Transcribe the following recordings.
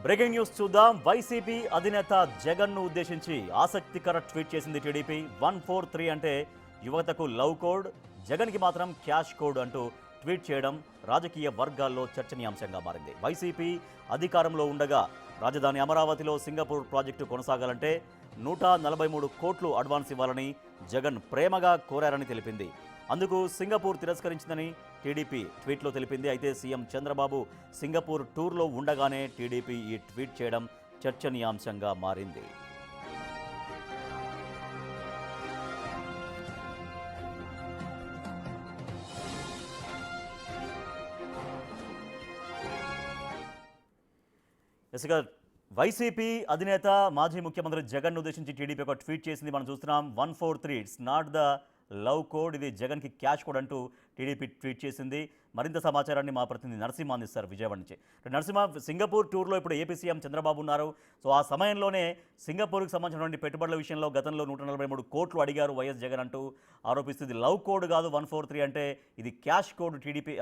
Breaking news చూద్దాం. YCP అధినేత జగన్ ను ఉద్దేశించి ఆసక్తికర ట్వీట్ చేసింది టీడీపీ. 143 అంటే యువతకు లవ్ కోడ్, జగన్ కి మాత్రం క్యాష్ కోడ్ అంటూ ట్వీట్ చేయడం రాజకీయ వర్గాల్లో చర్చనీయాంశంగా మారింది. వైసీపీ అధికారంలో ఉండగా రాజధాని అమరావతిలో సింగపూర్ ప్రాజెక్టు కొనసాగాలంటే 143 కోట్లు అడ్వాన్స్ ఇవ్వాలని జగన్ ప్రేమగా కోరారని తెలిపింది. అందుకు సింగపూర్ తిరస్కరించిందని టీడీపీ ట్వీట్లో తెలిపింది. అయితే సీఎం చంద్రబాబు సింగపూర్ టూర్లో ఉండగానే టీడీపీ ఈ ట్వీట్ చేయడం చర్చనీయాంశంగా మారింది. వైసీపీ అధినేత మాజీ ముఖ్యమంత్రి జగన్ ఉద్దేశించి టీడీపీ ఒక ట్వీట్ చేసింది. మనం చూస్తున్నాం. 143 it's not the love code, ఇది జగన్కి క్యాష్ కోడ్ అంటూ టీడీపీ ట్వీట్ చేసింది. మరింత సమాచారాన్ని మా ప్రతినిధి నరసింహ అందిస్తారు విజయవాడ నుంచి. నరసింహ, సింగపూర్ టూర్లో ఇప్పుడు ఏపీ సీఎం చంద్రబాబు ఉన్నారు. సో ఆ సమయంలోనే సింగపూర్కి సంబంధించినటువంటి పెట్టుబడుల విషయంలో గతంలో 143 కోట్లు అడిగారు వైఎస్ జగన్ అంటూ ఆరోపిస్తుంది. లవ్ కోడ్ కాదు 143 అంటే, ఇది క్యాష్ కోడ్ టీడీపీ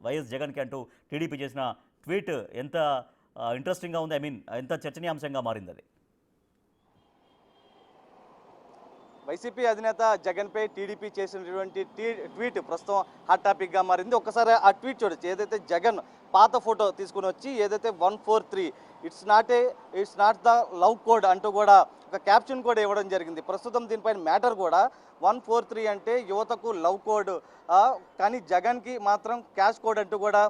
వైఎస్ జగన్కి అంటూ టీడీపీ చేసిన ట్వీట్ ఎంత ఇంట్రెస్టింగ్గా ఉంది, ఎంత చర్చనీయాంశంగా మారింది అది. వైసీపీ అధినేత జగన్పై టీడీపీ చేసినటువంటి ట్వీట్ ప్రస్తుతం హాట్ టాపిక్గా మారింది. ఒక్కసారి ఆ ట్వీట్ చూడొచ్చు. ఏదైతే జగన్ పాత ఫోటో తీసుకుని వచ్చి ఏదైతే 143 it's not the love code అంటూ కూడా ఒక క్యాప్షన్ కూడా ఇవ్వడం జరిగింది. ప్రస్తుతం దీనిపైన మ్యాటర్ కూడా 143 అంటే యువతకు లవ్ కోడ్, కానీ జగన్కి మాత్రం క్యాష్ కోడ్ అంటూ కూడా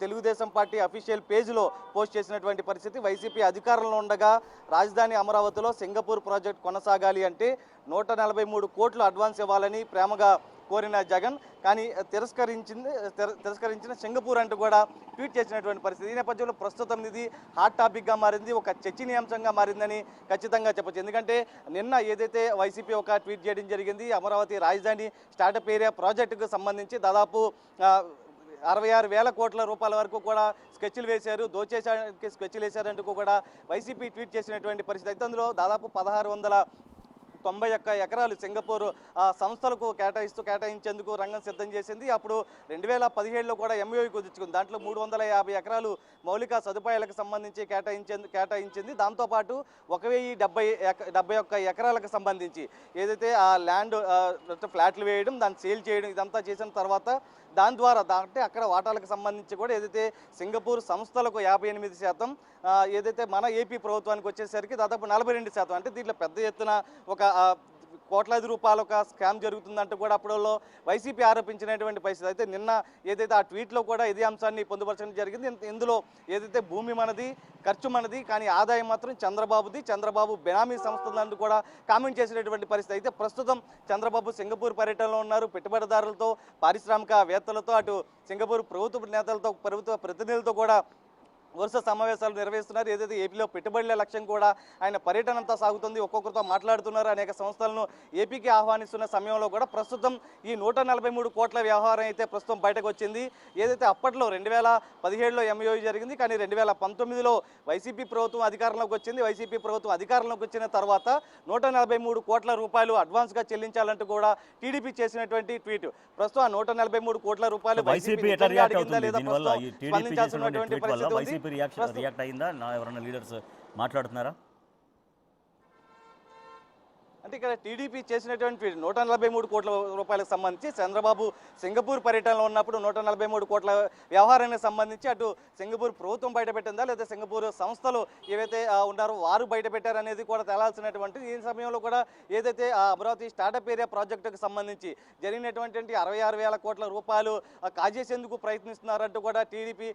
తెలుగుదేశం పార్టీ అఫీషియల్ పేజ్లో పోస్ట్ చేసినటువంటి పరిస్థితి. వైసీపీ అధికారంలో ఉండగా రాజధాని అమరావతిలో సింగపూర్ ప్రాజెక్ట్ కొనసాగాలి అంటే 143 కోట్లు అడ్వాన్స్ ఇవ్వాలని ప్రేమగా కోరిన జగన్, కానీ తిరస్కరించిన సింగపూర్ అంటూ కూడా ట్వీట్ చేసినటువంటి పరిస్థితి. ఈ నేపథ్యంలో ప్రస్తుతం ఇది హాట్ టాపిక్గా మారింది, ఒక చర్చనీయాంశంగా మారిందని ఖచ్చితంగా చెప్పచ్చు. ఎందుకంటే నిన్న ఏదైతే వైసీపీ ఒక ట్వీట్ చేయడం జరిగింది, అమరావతి రాజధాని స్టార్టప్ ఏరియా ప్రాజెక్టుకు సంబంధించి దాదాపు 66,000 కోట్ల రూపాయల వరకు కూడా స్కెచ్లు వేశారు, దోచేసానికి స్కెచ్లు వేశారంటూ కూడా వైసీపీ ట్వీట్ చేసినటువంటి పరిస్థితి. అయితే అందులో దాదాపు 1691 ఎకరాలు సింగపూర్ సంస్థలకు కేటాయించేందుకు రంగం సిద్ధం చేసింది. అప్పుడు 2017లో కూడా ఎంఓయూ కుదుర్చుకుంది. దాంట్లో 350 ఎకరాలు మౌలిక సదుపాయాలకు సంబంధించి కేటాయించింది. దాంతోపాటు 1071 ఎకరాలకు సంబంధించి ఏదైతే ఆ ల్యాండ్ ఫ్లాట్లు వేయడం, దాన్ని సేల్ చేయడం, ఇదంతా చేసిన తర్వాత దాని ద్వారా అంటే అక్కడ వాటాలకు సంబంధించి కూడా ఏదైతే సింగపూర్ సంస్థలకు 58%, ఏదైతే మన ఏపీ ప్రభుత్వానికి వచ్చేసరికి దాదాపు 42%. అంటే దీంట్లో పెద్ద ఎత్తున ఒక కోట్లాది రూపాయల ఒక స్కామ్ జరుగుతుందంటూ కూడా అప్పుడులో వైసీపీ ఆరోపించినటువంటి పరిస్థితి. అయితే నిన్న ఏదైతే ఆ ట్వీట్లో కూడా ఇదే అంశాన్ని పొందుపరచడం జరిగింది. ఇందులో ఏదైతే భూమి మనది, ఖర్చు మనది, కానీ ఆదాయం మాత్రం చంద్రబాబుది, చంద్రబాబు బెనామీ సంస్థలంటూ కూడా కామెంట్ చేసినటువంటి పరిస్థితి. అయితే ప్రస్తుతం చంద్రబాబు సింగపూర్ పర్యటనలో ఉన్నారు. పెట్టుబడిదారులతో, పారిశ్రామికవేత్తలతో, అటు సింగపూర్ ప్రభుత్వ నేతలతో, ప్రభుత్వ ప్రతినిధులతో కూడా వరుస సమావేశాలు నిర్వహిస్తున్నారు. ఏదైతే ఏపీలో పెట్టుబడుల లక్ష్యం కూడా ఆయన పర్యటన అంతా సాగుతుంది. ఒక్కొక్కరితో మాట్లాడుతున్నారు. అనేక సంస్థలను ఏపీకి ఆహ్వానిస్తున్న సమయంలో కూడా ప్రస్తుతం ఈ 143 కోట్ల వ్యవహారం అయితే ప్రస్తుతం బయటకు వచ్చింది. ఏదైతే అప్పట్లో 2017లో ఎంఓయూ జరిగింది, కానీ 2019లో వైసీపీ ప్రభుత్వం అధికారంలోకి వచ్చింది. వైసీపీ ప్రభుత్వం అధికారంలోకి వచ్చిన తర్వాత 143 కోట్ల రూపాయలు అడ్వాన్స్గా చెల్లించాలంటూ కూడా టీడీపీ చేసినటువంటి ట్వీట్. ప్రస్తుతం 143 కోట్ల రూపాయలు వైసీపీ అడిగిందా లేదా స్పందించాల్సినటువంటి పరిస్థితి. రియాక్ట్ అయిందా? ఎవరైనా లీడర్స్ మాట్లాడుతున్నారా? అంటే ఇక్కడ టీడీపీ చేసినటువంటి 143 కోట్ల రూపాయలకు సంబంధించి చంద్రబాబు సింగపూర్ పర్యటనలో ఉన్నప్పుడు 143 కోట్ల వ్యవహారానికి సంబంధించి అటు సింగపూర్ ప్రభుత్వం బయటపెట్టిందా లేదా సింగపూర్ సంస్థలు ఏవైతే ఉన్నారో వారు బయటపెట్టారనేది కూడా తేలాల్సినటువంటి. ఈ సమయంలో కూడా ఏదైతే అమరావతి స్టార్టప్ ఏరియా ప్రాజెక్టుకు సంబంధించి జరిగినటువంటి 66,000 కోట్ల రూపాయలు కాజేసేందుకు ప్రయత్నిస్తున్నారంటూ కూడా టీడీపీ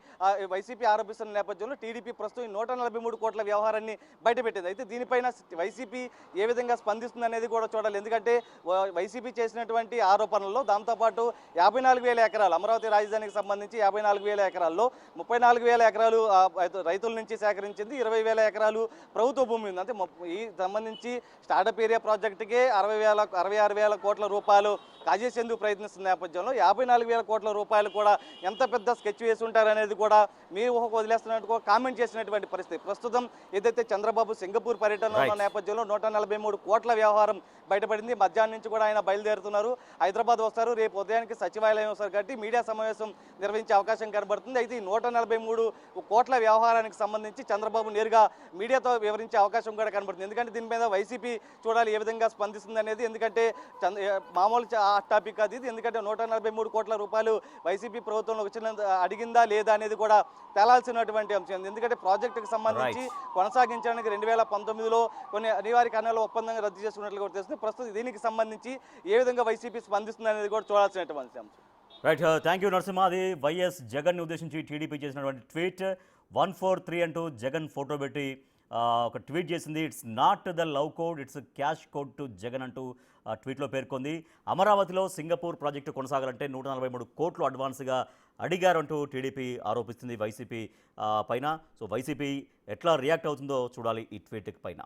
వైసీపీ ఆరోపిస్తున్న నేపథ్యంలో టీడీపీ ప్రస్తుతం 143 కోట్ల వ్యవహారాన్ని బయటపెట్టింది. అయితే దీనిపైన వైసీపీ ఏ విధంగా స్పందిస్తుంది అనేది కూడా చూడాలి. ఎందుకంటే వైసీపీ చేసినటువంటి ఆరోపణల్లో దాంతోపాటు 54,000 ఎకరాలు అమరావతి రాజధానికి సంబంధించి 54,000 ఎకరాల్లో 34,000 ఎకరాలు రైతుల నుంచి సేకరించింది, 20,000 ఎకరాలు ప్రభుత్వ భూమి ఉంది. అంటే ఈ సంబంధించి స్టార్టప్ ఏరియా ప్రాజెక్టుకే 66,000 కోట్ల రూపాయలు కాజేసేందుకు ప్రయత్నిస్తున్న నేపథ్యంలో 54,000 కోట్ల రూపాయలు కూడా ఎంత పెద్ద స్కెచ్ వేసి ఉంటారనేది కూడా మీ ఊహకు వదిలేస్తున్నట్టు కామెంట్ చేసినటువంటి పరిస్థితి. ప్రస్తుతం ఏదైతే చంద్రబాబు సింగపూర్ పర్యటనలో ఉన్న నేపథ్యంలో 143 కోట్ల వ్యవహారం బయటపడింది. మధ్యాహ్నం నుంచి కూడా ఆయన బయలుదేరుతున్నారు, హైదరాబాద్ వస్తారు, రేపు ఉదయానికి సచివాలయం వస్తారు కాబట్టి మీడియా సమావేశం నిర్వహించే అవకాశం కనబడుతుంది. అయితే ఈ 143 కోట్ల వ్యవహారానికి సంబంధించి చంద్రబాబు నేరుగా మీడియాతో వివరించే అవకాశం కూడా కనబడుతుంది. ఎందుకంటే దీని మీద వైసీపీ చూడాలి ఏ విధంగా స్పందిస్తుంది అనేది. ఎందుకంటే మామూలు టాపిక్ అది ఇది. ఎందుకంటే 143 కోట్ల రూపాయలు వైసీపీ ప్రభుత్వంలో వచ్చిన అడిగిందా లేదా అనేది కూడా తేలాల్సినటువంటి అంశం. ఎందుకంటే ప్రాజెక్టుకు సంబంధించి కొనసాగించడానికి 2019లో కొన్ని అనివార్య కారణాల ఒప్పందంగా రద్దు చేసుకున్నట్లు కూడా తెలుస్తుంది. ప్రస్తుతం దీనికి సంబంధించి ఏ విధంగా వైసీపీ స్పందిస్తుంది అనేది కూడా చూడాల్సినటువంటి అంశం. Right, thank you Narasimha. అది వైఎస్ జగన్ని ఉద్దేశించి టీడీపీ చేసినటువంటి ట్వీట్. 143 అంటూ జగన్ ఫోటో పెట్టి ఒక ట్వీట్ చేసింది. It's not the love code, it's cash code to Jagan అంటూ ట్వీట్లో పేర్కొంది. అమరావతిలో సింగపూర్ ప్రాజెక్టు కొనసాగాలంటే 143 కోట్లు అడ్వాన్స్గా అడిగారంటూ టీడీపీ ఆరోపిస్తుంది వైసీపీ పైన. సో వైసీపీ ఎట్లా రియాక్ట్ అవుతుందో చూడాలి ఈ ట్వీట్ పైన.